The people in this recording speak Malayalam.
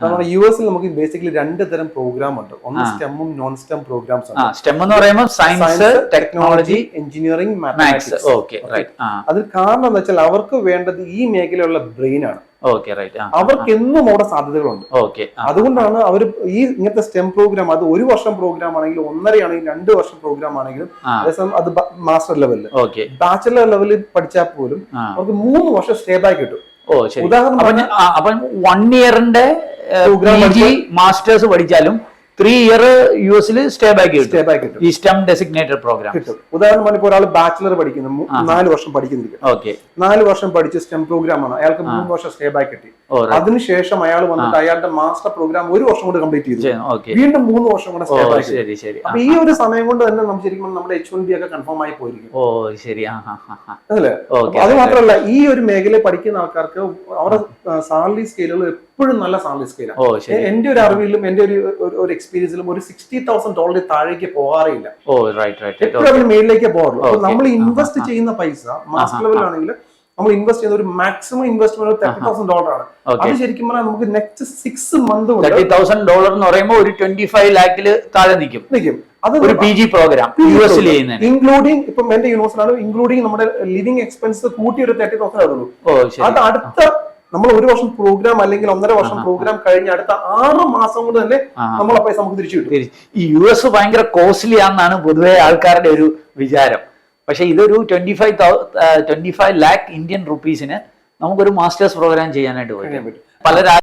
നമ്മുടെ യുഎസിൽ നമുക്ക് ബേസിക്കലി രണ്ട് തരം പ്രോഗ്രാം ഉണ്ട്. ഒന്ന് സ്റ്റെമ്മും നോൺ സ്റ്റെം പ്രോഗ്രാംസ് ആണ്. സ്റ്റെം എന്ന് പറയുമ്പോൾ സയൻസ്, ടെക്നോളജി, എഞ്ചിനീയറിംഗ്, മാത്തമാറ്റിക്സ്. അതിൽ കാരണം എന്താ വെച്ചാൽ അവർക്ക് വേണ്ടത് ഈ മേഖലയുള്ള ബ്രെയിൻ ആണ്. അവർക്ക് എന്നും അവിടെ സാധ്യതകളുണ്ട്. അതുകൊണ്ടാണ് അവർ ഈ ഇങ്ങനത്തെ സ്റ്റെം പ്രോഗ്രാം, അത് 1 വർഷം പ്രോഗ്രാം ആണെങ്കിലും 1.5 ആണെങ്കിലും 2 വർഷം പ്രോഗ്രാം ആണെങ്കിലും അതേസമയം അത് മാസ്റ്റർ ലെവലിൽ, ബാച്ചലർ ലെവലിൽ പഠിച്ചാൽ പോലും അവർക്ക് 3 വർഷം സ്റ്റേ ബാക്ക് കിട്ടും. ഉദാഹരണം 1 ഇയറിന്റെ മാസ്റ്റേഴ്സ് പഠിച്ചാലും 3 ഇയർ യുഎസിൽ സ്റ്റേ ബാക്ക് കിട്ടും. ഈ സ്റ്റെം ഡെസിഗ്നേറ്റഡ് പ്രോഗ്രാം കിട്ടും. ഉദാഹരണം പറഞ്ഞപ്പോൾ ഒരാൾ ബാച്ചിലർ പഠിക്കുന്നു, 4 വർഷം പഠിക്കുന്നിരിക്കും. 4 വർഷം പഠിച്ച് സ്റ്റെം പ്രോഗ്രാം ആണ്, അയാൾക്ക് 3 വർഷം സ്റ്റേ ബാക്ക് കിട്ടി. അതിനുശേഷം അയാൾ വന്നിട്ട് അയാളുടെ മാസ്റ്റർ പ്രോഗ്രാം 1 വർഷം കൊണ്ട് കംപ്ലീറ്റ് ചെയ്തു, വീണ്ടും 3 വർഷം കൊണ്ട് സ്റ്റേ ബാക്ക്. അപ്പൊ ഈ ഒരു സമയം കൊണ്ട് തന്നെ നമുക്ക് ശരിക്കും നമ്മുടെ H1B ഒക്കെ കൺഫേം ആയി പോയിരിക്കും. അതല്ലേ? അത് മാത്രമല്ല, ഈ ഒരു മേഖലയിൽ പഠിക്കുന്ന ആൾക്കാർക്ക് അവരുടെ സാലറി സ്കെയിലുകൾ എപ്പോഴും നല്ല സാലറി സ്കെയിലാണ്. എന്റെ ഒരു അറിവിലും എന്റെ ഒരു എക്സ്പീരിയൻസിലും ഒരു $60,000 താഴേക്ക് പോകാറില്ല. എപ്പോഴും അവർ മേലിലേക്ക് പോകാറുള്ളൂ. അപ്പൊ നമ്മൾ ഇൻവെസ്റ്റ് ചെയ്യുന്ന പൈസ മാസ്റ്റർ ലെവലാണെങ്കിൽ നമ്മൾ ഇൻവെസ്റ്റ് ചെയ്യുന്ന ഒരു മാക്സിമം ഇൻവെസ്റ്റ്മെന്റ് $30,000 ആണ്. അത് ശരിക്കും പറഞ്ഞാൽ നമുക്ക് നെക്സ്റ്റ് 6 മന്ത് $30,000 എന്ന് പറയുമ്പോൾ ഒരു 25 ലാഖില് താഴെ നിൽക്കും. അത് ഒരു PG പ്രോഗ്രാം ഇൻക്ലൂഡിംഗ് ഇപ്പം എന്റെ യൂണിവേഴ്സിറ്റിയാണ്, ഇൻക്ലൂഡിംഗ് നമ്മുടെ ലിവിംഗ് എക്സ്പെൻസ് കൂട്ടി ഒരു 30,000 ആവുള്ളൂ. അത് അടുത്ത നമ്മൾ 1 വർഷം പ്രോഗ്രാം അല്ലെങ്കിൽ 1.5 വർഷം പ്രോഗ്രാം കഴിഞ്ഞ് അടുത്ത 6 മാസം കൊണ്ട് തന്നെ നമ്മൾ പൈസ നമുക്ക് തിരിച്ചു കിട്ടും. ഈ US ഭയങ്കര കോസ്റ്റ്ലി ആണെന്നാണ് പൊതുവെ ആൾക്കാരുടെ ഒരു വിചാരം. പക്ഷെ ഇതൊരു 25 ലാഖ് ഇന്ത്യൻ റുപ്പീസിന് നമുക്കൊരു മാസ്റ്റേഴ്സ് പ്രോഗ്രാം ചെയ്യാനായിട്ട് പറ്റും. പല